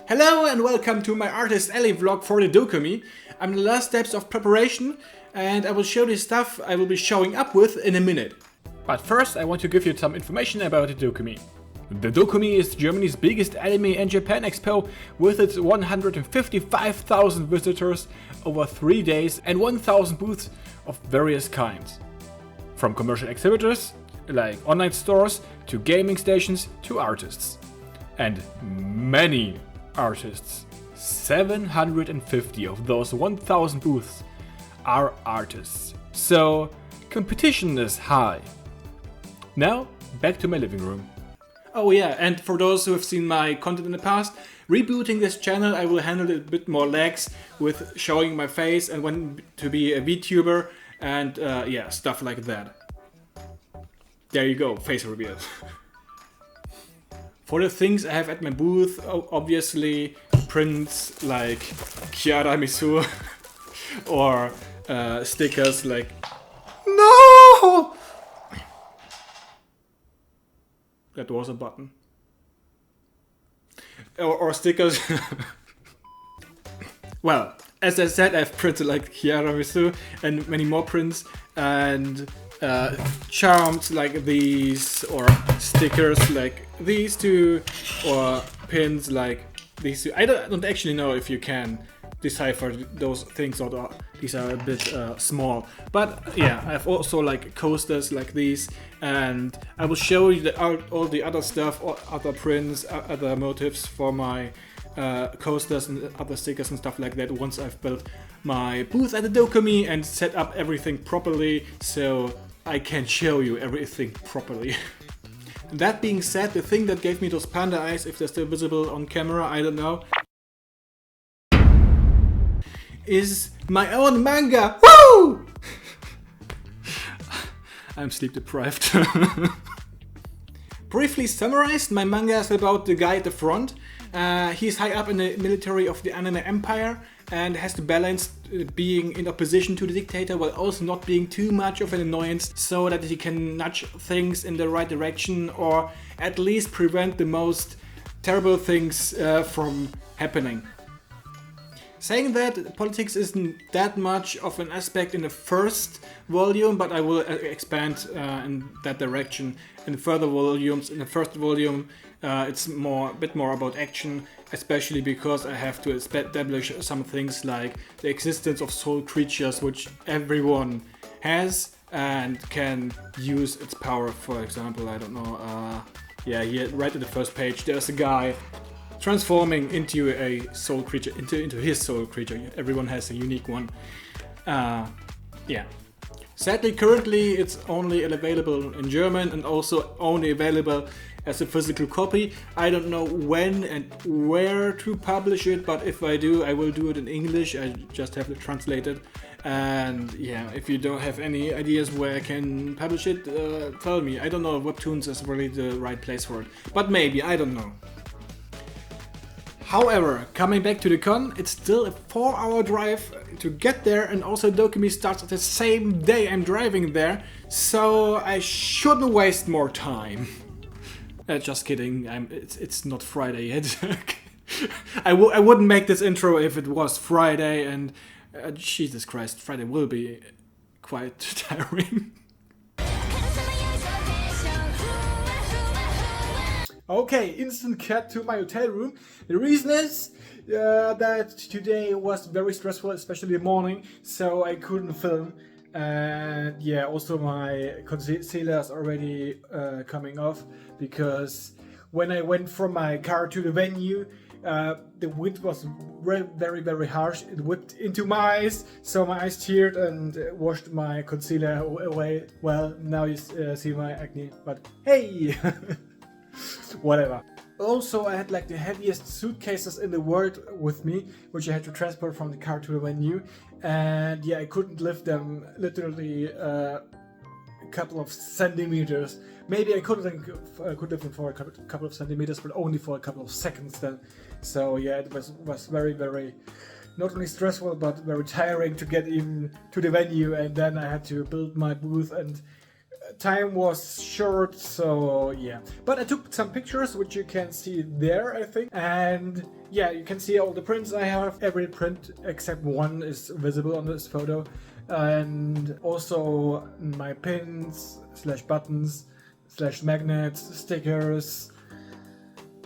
Hello and welcome to my Artist Alley vlog for the Dokomi. I'm in the last steps of preparation and I will show the stuff I will be showing up with in a minute. But first I want to give you some information about the Dokomi. The Dokomi is Germany's biggest anime and Japan expo with its 155,000 visitors over 3 days and 1,000 booths of various kinds. From commercial exhibitors, like online stores, to gaming stations, to artists. And many artists. 750 of those 1,000 booths are artists. So competition is high. Now back to my living room. Oh yeah, and for those who have seen my content in the past, rebooting this channel I will handle it a bit more lax with showing my face and when to be a VTuber and yeah, stuff like that. There you go, face reveal. For the things I have at my booth, obviously prints like Kiara Misu or stickers like no! That was a button. Or stickers. Well, as I said, I've printed like Kiara Misu and many more prints and charms like these or stickers like these two or pins like these two. I don't actually know if you can decipher those things or these are a bit small, but yeah, I have also like coasters like these and I will show you all the other stuff, or other prints, other motifs for my coasters and other stickers and stuff like that once I've built my booth at the Dokomi and set up everything properly so I can show you everything properly. That being said, the thing that gave me those panda eyes, if they're still visible on camera, I don't know, is my own manga. Woo! I'm sleep deprived. Briefly summarized, my manga is about the guy at the front. He's high up in the military of the anime empire and has to balance being in opposition to the dictator while also not being too much of an annoyance so that he can nudge things in the right direction or at least prevent the most terrible things from happening. Saying that, politics isn't that much of an aspect in the first volume, but I will expand in that direction in further volumes. In the first volume, it's a bit more about action, especially because I have to establish some things like the existence of soul creatures, which everyone has and can use its power. For example, I don't know, yeah, here right at the first page, there's a guy transforming into a soul creature, into his soul creature. Everyone has a unique one. Yeah. Sadly, currently it's only available in German and also only available as a physical copy. I don't know when and where to publish it, but if I do, I will do it in English. I just have to translate it. And yeah, if you don't have any ideas where I can publish it, tell me. I don't know if Webtoons is really the right place for it, but maybe, I don't know. However, coming back to the con, it's still a 4-hour drive to get there, and also Dokomi starts at the same day I'm driving there, so I shouldn't waste more time. Just kidding, it's not Friday yet. I wouldn't make this intro if it was Friday, and Jesus Christ, Friday will be quite tiring. Okay, instant cut to my hotel room. The reason is that today was very stressful, especially the morning, so I couldn't film. And yeah, also my concealer is already coming off because when I went from my car to the venue, the wind was very, very harsh. It whipped into my eyes, so my eyes teared and washed my concealer away. Well, now you see my acne, but hey! Whatever. Also, I had like the heaviest suitcases in the world with me, which I had to transport from the car to the venue, and yeah, I couldn't lift them literally a couple of centimeters. Maybe I could lift them for a couple of centimeters, but only for a couple of seconds then. So yeah, it was very, very not only stressful but very tiring to get even to the venue, and then I had to build my booth and time was short, so yeah. But I took some pictures, which you can see there, I think. And yeah, you can see all the prints I have. Every print except one is visible on this photo. And also my pins, /buttons, /magnets, stickers,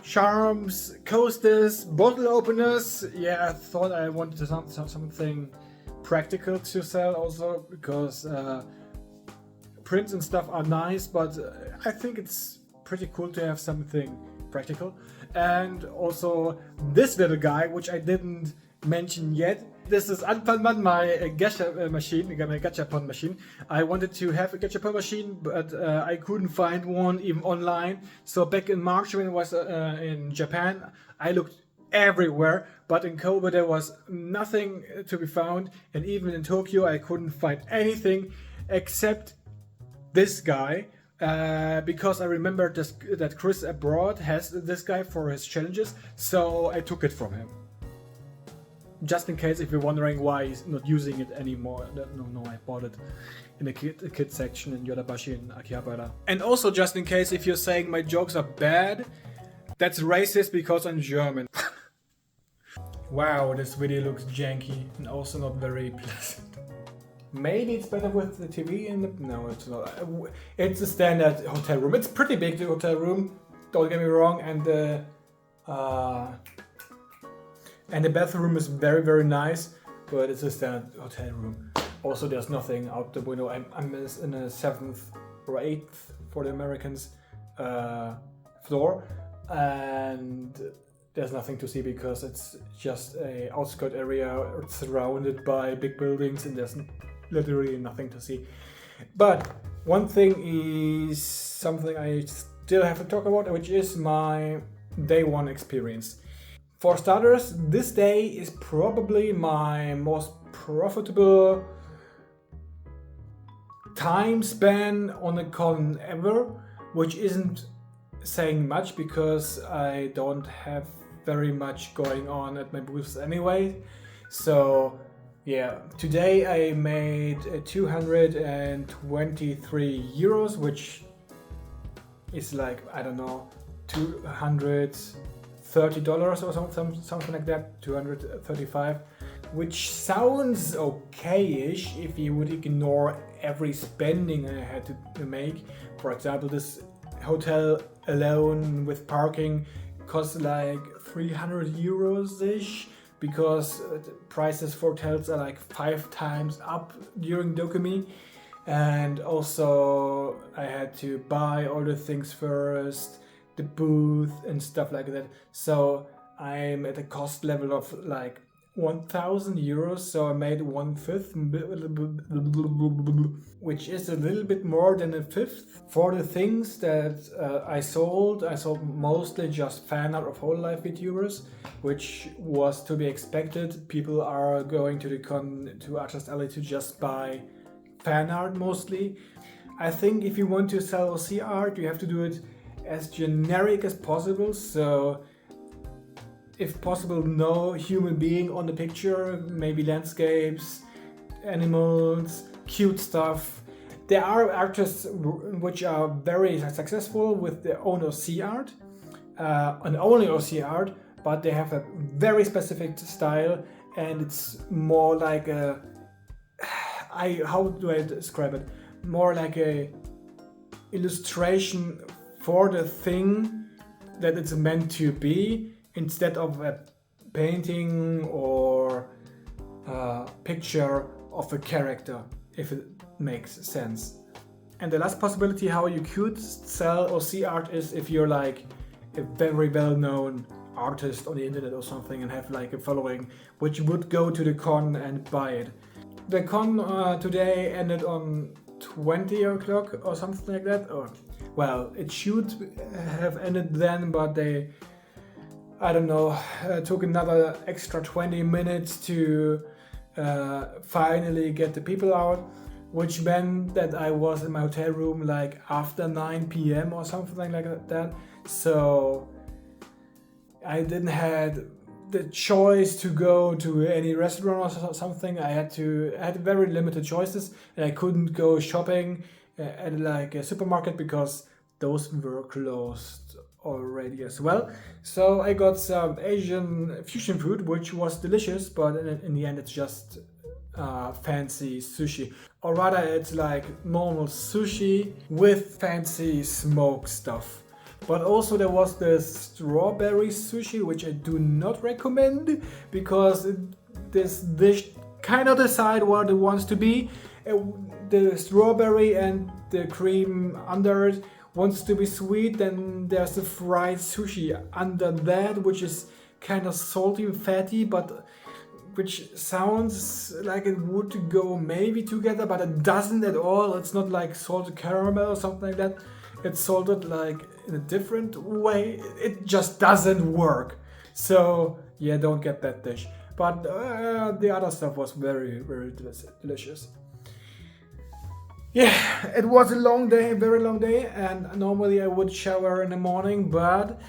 charms, coasters, bottle openers. Yeah, I thought I wanted something practical to sell also, because prints and stuff are nice, but I think it's pretty cool to have something practical. And also this little guy, which I didn't mention yet. This is Anpanman, my gachapon machine. I wanted to have a gachapon machine, but I couldn't find one even online. So back in March when I was in Japan, I looked everywhere, but in Kobe there was nothing to be found, and even in Tokyo I couldn't find anything except this guy, because I remembered that Chris abroad has this guy for his challenges, so I took it from him. Just in case if you're wondering why he's not using it anymore. No, I bought it in the kid section in Yodobashi in Akihabara. And also just in case if you're saying my jokes are bad, that's racist because I'm German. Wow, this video looks janky and also not very pleasant. Maybe it's better with the TV in the... No, it's not. It's a standard hotel room. It's pretty big, the hotel room. Don't get me wrong. And the bathroom is very, very nice, but it's a standard hotel room. Also, there's nothing out the window. I'm in a 7th or 8th for the Americans floor, and there's nothing to see because it's just a outskirt area. It's surrounded by big buildings, and there's literally nothing to see. But one thing is something I still have to talk about, which is my day one experience. For starters, this day is probably my most profitable time span on a con ever, which isn't saying much because I don't have very much going on at my booths anyway. So yeah, today I made 223 euros, which is like, I don't know, $230 or something like that, 235, which sounds okay-ish if you would ignore every spending I had to make. For example, this hotel alone with parking costs like 300 euros-ish, because the prices for hotels are like 5 times up during Dokomi. And also I had to buy all the things first, the booth and stuff like that. So I'm at a cost level of like 1,000 euros, so I made 1/5, which is a little bit more than a fifth. For the things that I sold mostly just fan art of whole life VTubers, which was to be expected. People are going to the con to Artist Alley to just buy fan art mostly. I think if you want to sell OC art, you have to do it as generic as possible, so if possible no human being on the picture, maybe landscapes, animals, cute stuff. There are artists which are very successful with their own OC art, and only OC art, but they have a very specific style, and it's more like a, how do I describe it? More like a illustration for the thing that it's meant to be, instead of a painting or a picture of a character, if it makes sense. And the last possibility how you could sell OC art is if you're like a very well-known artist on the internet or something and have like a following, which would go to the con and buy it. The con today ended on 20 o'clock or something like that, or well, it should have ended then, but they, I don't know, took another extra 20 minutes to finally get the people out, which meant that I was in my hotel room like after 9 p.m. or something like that. So I didn't have the choice to go to any restaurant or something. I had very limited choices, and I couldn't go shopping at like a supermarket because those were closed already as well. So I got some Asian fusion food, which was delicious, but in the end it's just fancy sushi. Or rather, it's like normal sushi with fancy smoke stuff. But also there was the strawberry sushi, which I do not recommend because this dish kind of decide what it wants to be. The strawberry and the cream under it wants to be sweet, then there's the fried sushi under that, which is kind of salty and fatty, but which sounds like it would go maybe together, but it doesn't at all. It's not like salted caramel or something like that. It's salted like in a different way. It just doesn't work. So yeah, don't get that dish. But the other stuff was very, very delicious. Yeah, it was a long day, very long day, and normally I would shower in the morning, but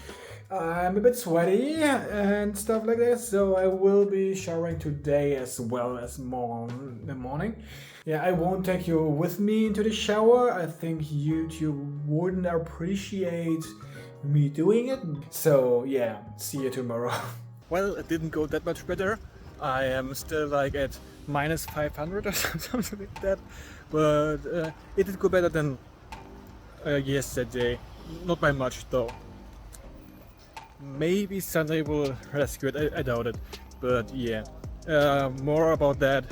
I'm a bit sweaty and stuff like that, so I will be showering today as well as more in the morning. Yeah, I won't take you with me into the shower. I think YouTube wouldn't appreciate me doing it. So yeah, see you tomorrow. Well, it didn't go that much better. I am still like at minus 500 or something like that. But it did go better than yesterday. Not by much though. Maybe Sunday will rescue it, I doubt it. But yeah, more about that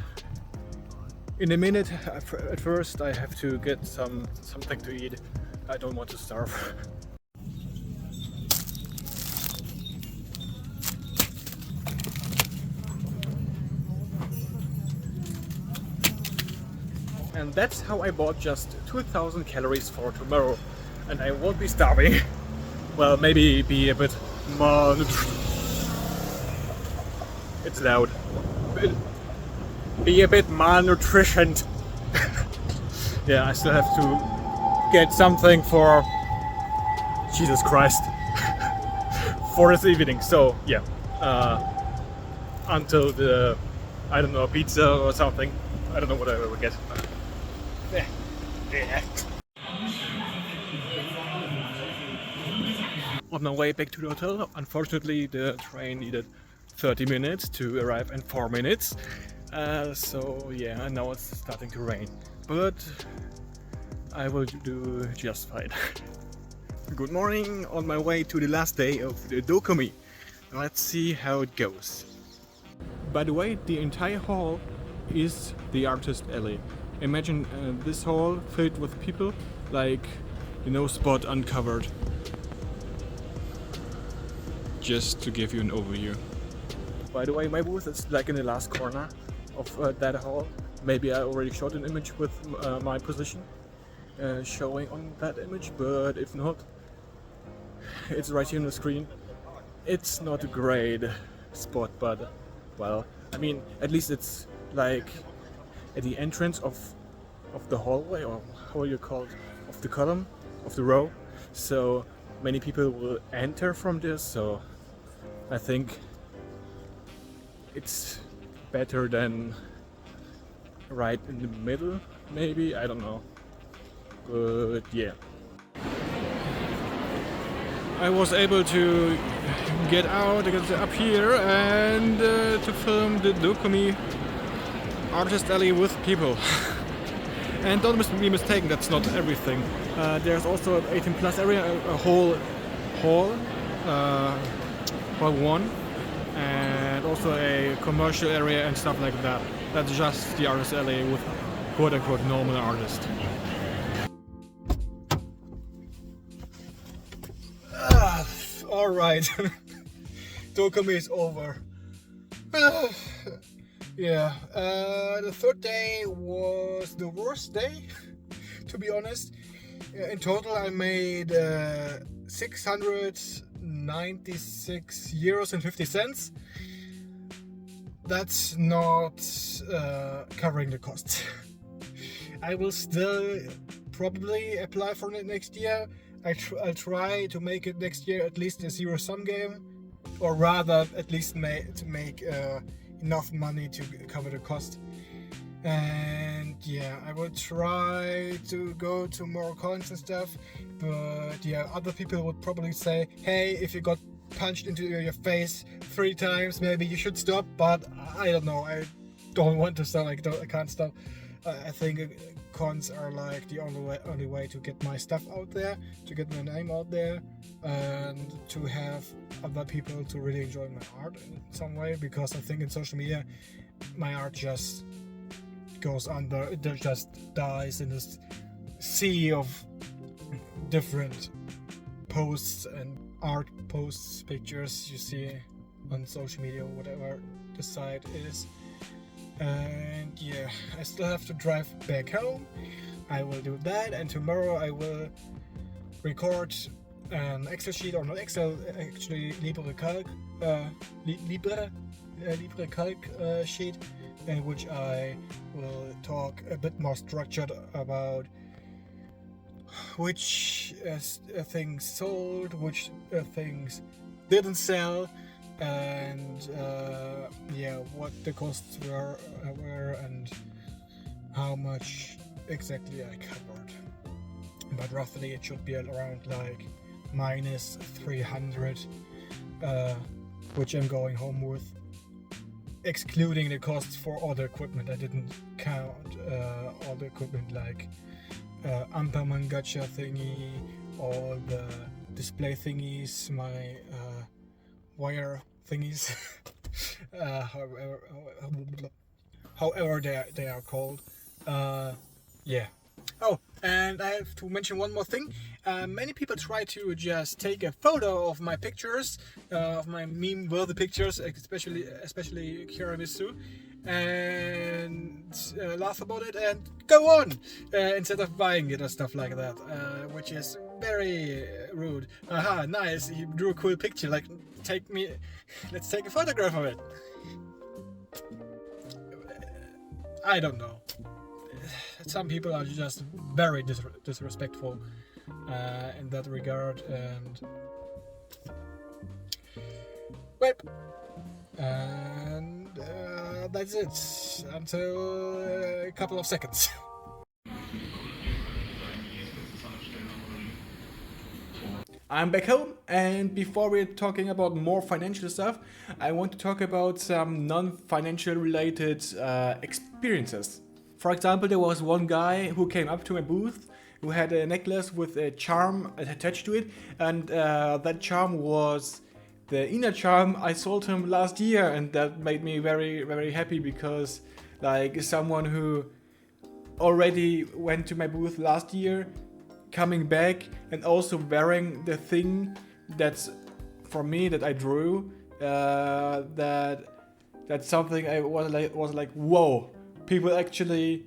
in a minute. At first I have to get something to eat. I don't want to starve. And that's how I bought just 2000 calories for tomorrow. And I won't be starving. Well, maybe be a bit malnutrition. It's loud. Be a bit malnutritioned. Yeah, I still have to get something for Jesus Christ for this evening. So yeah, until the, I don't know, pizza or something. I don't know what I will get. On my way back to the hotel, unfortunately the train needed 30 minutes to arrive in 4 minutes. So yeah, and now it's starting to rain. But I will do just fine. Good morning, on my way to the last day of the Dokomi. Let's see how it goes. By the way, the entire hall is the artist alley. Imagine this hall filled with people, like, you know, spot uncovered. Just to give you an overview. By the way, my booth is like in the last corner of that hall. Maybe I already showed an image with my position showing on that image, but if not, it's right here on the screen. It's not a great spot, but well, I mean, at least it's like at the entrance of the hallway, or how you call it, of the column, of the row. So many people will enter from this, so I think it's better than right in the middle, maybe, I don't know. But yeah. I was able to get out, get up here and to film the Dokomi artist alley with people. And don't be mistaken, that's not everything. There's also an 18 plus area, a whole hall, hall 1, and also a commercial area and stuff like that. That's just the artist alley with quote unquote normal artists. Alright, Dokomi is over. Yeah, the third day was the worst day, to be honest. In total I made 696 euros and 50 cents. That's not covering the costs. I will still probably apply for it next year. I'll try to make it next year at least a zero-sum game, or rather at least to make enough money to cover the cost. And yeah, I will try to go to more cons and stuff, but yeah, other people would probably say, hey, if you got punched into your face 3 times, maybe you should stop, but I don't know, I don't want to sound like I can't stop. I think cons are like the only way to get my stuff out there, to get my name out there, and to have other people to really enjoy my art in some way, because I think in social media my art just goes under, it just dies in this sea of different posts and art posts, pictures you see on social media or whatever the site is. And yeah, I still have to drive back home. I will do that, and tomorrow I will record an Excel sheet, or not Excel, actually LibreCalc sheet, in which I will talk a bit more structured about which things sold, which things didn't sell, and yeah, what the costs were and how much exactly I covered. But roughly it should be around like minus 300, which I'm going home with, excluding the costs for all the equipment. I didn't count all the equipment like Amperman gacha thingy, all the display thingies, my wire thingies, however they are called. Yeah. Oh, and I have to mention one more thing. Many people try to just take a photo of my pictures, of my meme-worthy pictures, especially Kiramisu, and laugh about it and go on, instead of buying it or stuff like that, which is very rude. Aha, nice, you drew a cool picture, like, let's take a photograph of it. I don't know. Some people are just very disrespectful in that regard, and well, and that's it until a couple of seconds. I'm back home, and before we're talking about more financial stuff, I want to talk about some non-financial related experiences. For example, there was one guy who came up to my booth who had a necklace with a charm attached to it, and that charm was the inner charm I sold him last year, and that made me very, very happy, because like someone who already went to my booth last year, coming back and also wearing the thing that's for me that I drew, that's something I was like whoa, people actually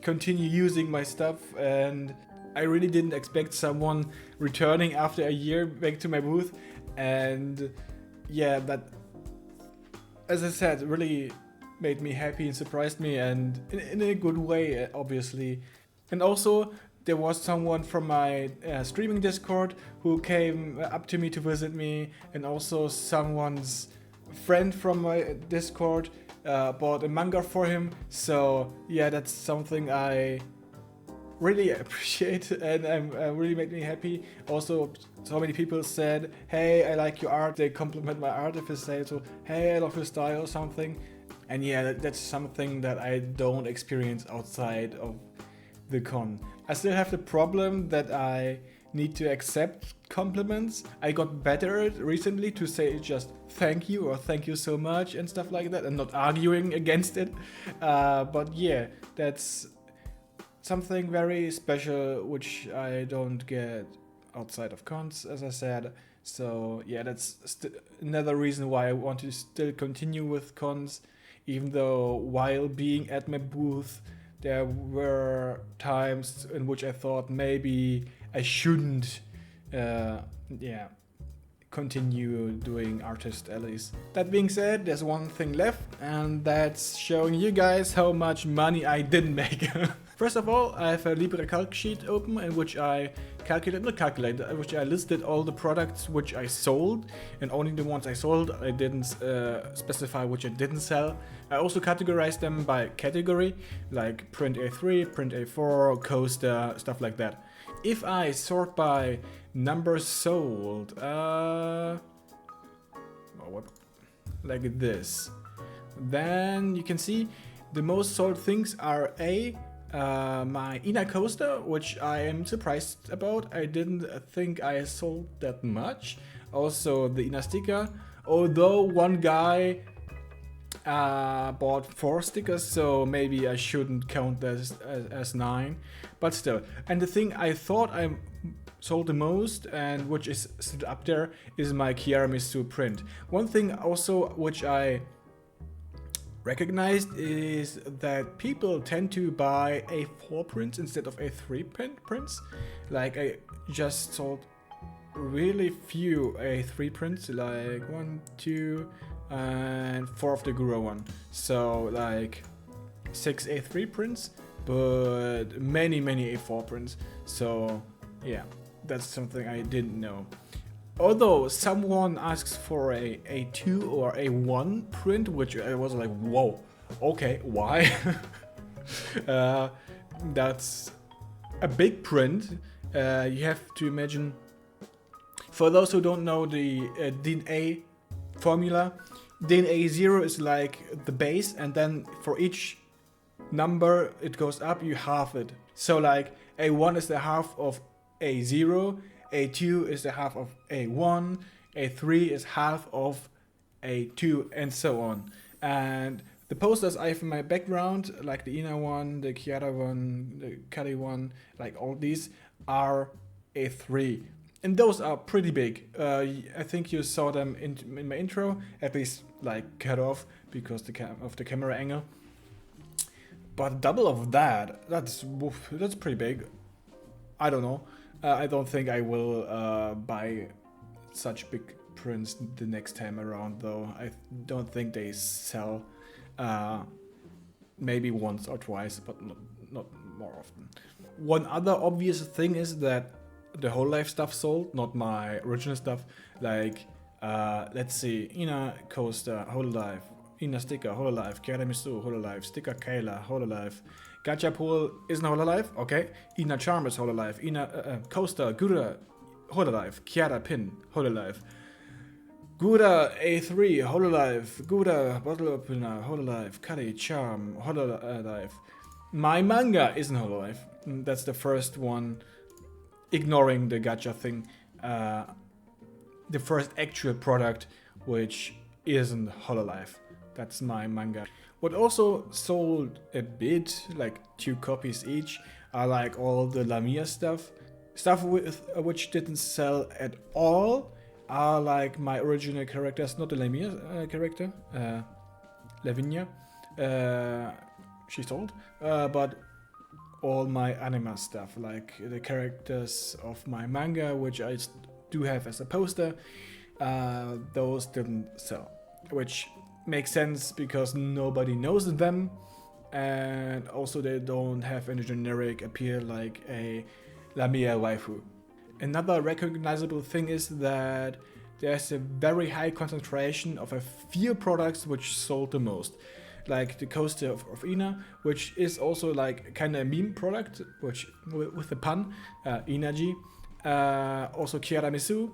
continue using my stuff, and I really didn't expect someone returning after a year back to my booth. And yeah, that, as I said, really made me happy and surprised me, and in a good way, obviously. And also there was someone from my streaming Discord who came up to me to visit me, and also someone's friend from my Discord bought a manga for him. So yeah, that's something I really appreciate, and really made me happy. Also, so many people said, hey, I like your art. They compliment my art if they say so, hey, I love your style or something. And yeah, that's something that I don't experience outside of the con. I still have the problem that I need to accept compliments. I got better at recently to say just thank you or thank you so much and stuff like that, and not arguing against it. But yeah, that's something very special which I don't get outside of cons, as I said. So yeah, that's another reason why I want to still continue with cons, even though while being at my booth there were times in which I thought maybe I shouldn't continue doing artist alleys. That being said, there's one thing left, and that's showing you guys how much money I didn't make. First of all, I have a LibreCalc sheet open in which I which I listed all the products which I sold, and only the ones I sold. I didn't specify which I didn't sell. I also categorized them by category, like print A3, print A4, coaster, stuff like that. If I sort by numbers sold, like this, then you can see the most sold things are my Ina coaster, which I am surprised about. I didn't think I sold that much. Also the Ina sticker, although one guy bought 4 stickers, so maybe I shouldn't count this as 9, but still. And the thing I thought I sold the most, and which is still up there, is my Tiramisu print. One thing also which I recognized is that people tend to buy A4 prints instead of A3 prints. Like I just sold really few A3 prints, like 1, 2, and 4 of the Gura one. So like 6 A3 prints, but many A4 prints. So yeah, that's something I didn't know. Although someone asks for a A2 or A1 print, which I was like, whoa, okay, why? That's a big print. You have to imagine, for those who don't know the DNA formula, DNA 0 is like the base, and then for each number it goes up, you halve it. So like A1 is the half of A0, A2 is the half of A1, A3 is half of A2, and so on. And the posters I have in my background, like the Ina one, the Chiara one, the Kari one, like all these are A3. And those are pretty big. I think you saw them in my intro, at least like cut off because of the camera angle. But double of that, that's pretty big. I don't know. I don't think I will buy such big prints the next time around, though. I don't think they sell. Maybe once or twice, but not more often. One other obvious thing is that the whole life stuff sold, not my original stuff. Like, let's see, Ina coaster, whole life, Ina sticker, whole life, Tiramisu, whole life, sticker Kayla, whole life. Gacha Pool isn't Hololive, okay. Ina Charm is Hololive. Ina Coaster, Gura, Hololive. Chiara Pin, Hololive. Gura A3, Hololive. Gura Bottle Opener, Hololive. Kari Charm, Hololive. My manga isn't Hololive. That's the first one, ignoring the gacha thing. The first actual product which isn't Hololive. That's my manga. What also sold a bit, like 2 copies each, are like all the Lamia stuff. Stuff with which didn't sell at all are like my original characters, not the Lamia character, Lavinia. She sold, but all my anime stuff, like the characters of my manga, which I do have as a poster, those didn't sell, which makes sense because nobody knows them, and also they don't have any generic appeal like a Lamia waifu. Another recognizable thing is that there's a very high concentration of a few products which sold the most, like the coaster of Ina, which is also like kind of a meme product, which with the pun, Inaji. Also Tiramisu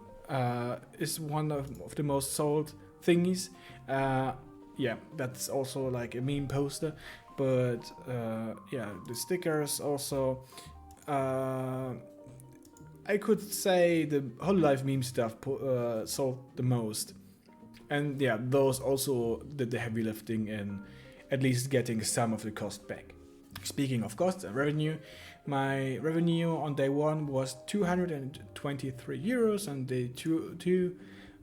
is one of the most sold thingies. Yeah, that's also like a meme poster, but yeah, the stickers also. I could say the Hololive meme stuff sold the most, and yeah, those also did the heavy lifting in at least getting some of the cost back. Speaking of costs and revenue, my revenue on day 1 was 223 euros, and day 2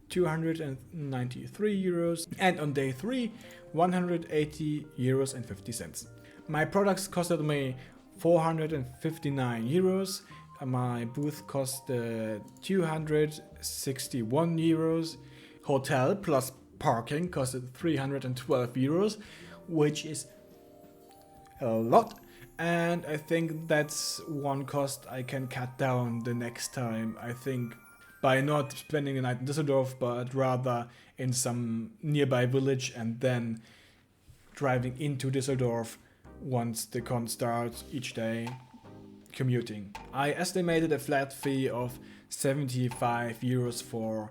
293 euros, and on day 3 180 euros and 50 cents. My products costed me 459 euros. My booth cost 261 euros. Hotel plus parking costed 312 euros, which is a lot. And I think that's one cost I can cut down the next time. I think by not spending the night in Düsseldorf, but rather in some nearby village and then driving into Düsseldorf once the con starts each day, commuting. I estimated a flat fee of 75 euros for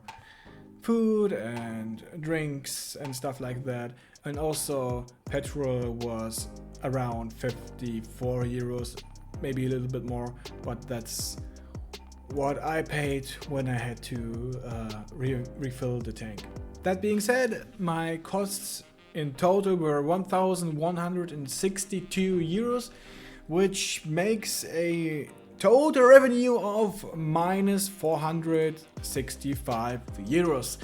food and drinks and stuff like that, and also petrol was around 54 euros, maybe a little bit more, but that's what I paid when I had to refill the tank. That being said, my costs in total were 1,162 euros, which makes a total revenue of minus 465 euros.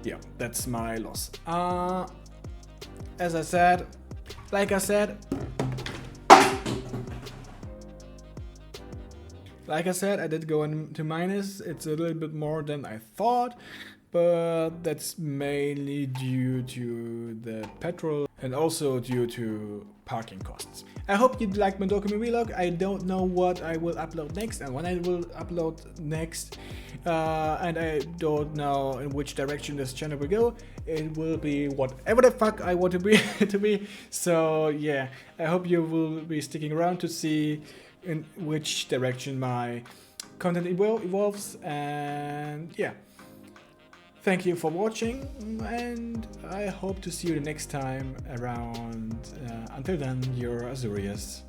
Yeah, that's my loss. Like I said, I did go into minus. It's a little bit more than I thought, but that's mainly due to the petrol and also due to parking costs. I hope you liked my Dokomi vlog. I don't know what I will upload next and when I will upload next, and I don't know in which direction this channel will go. It will be whatever the fuck I want to be to be. So yeah, I hope you will be sticking around to see in which direction my content evolves. And yeah, thank you for watching, and I hope to see you the next time around. Until then, your Azurius.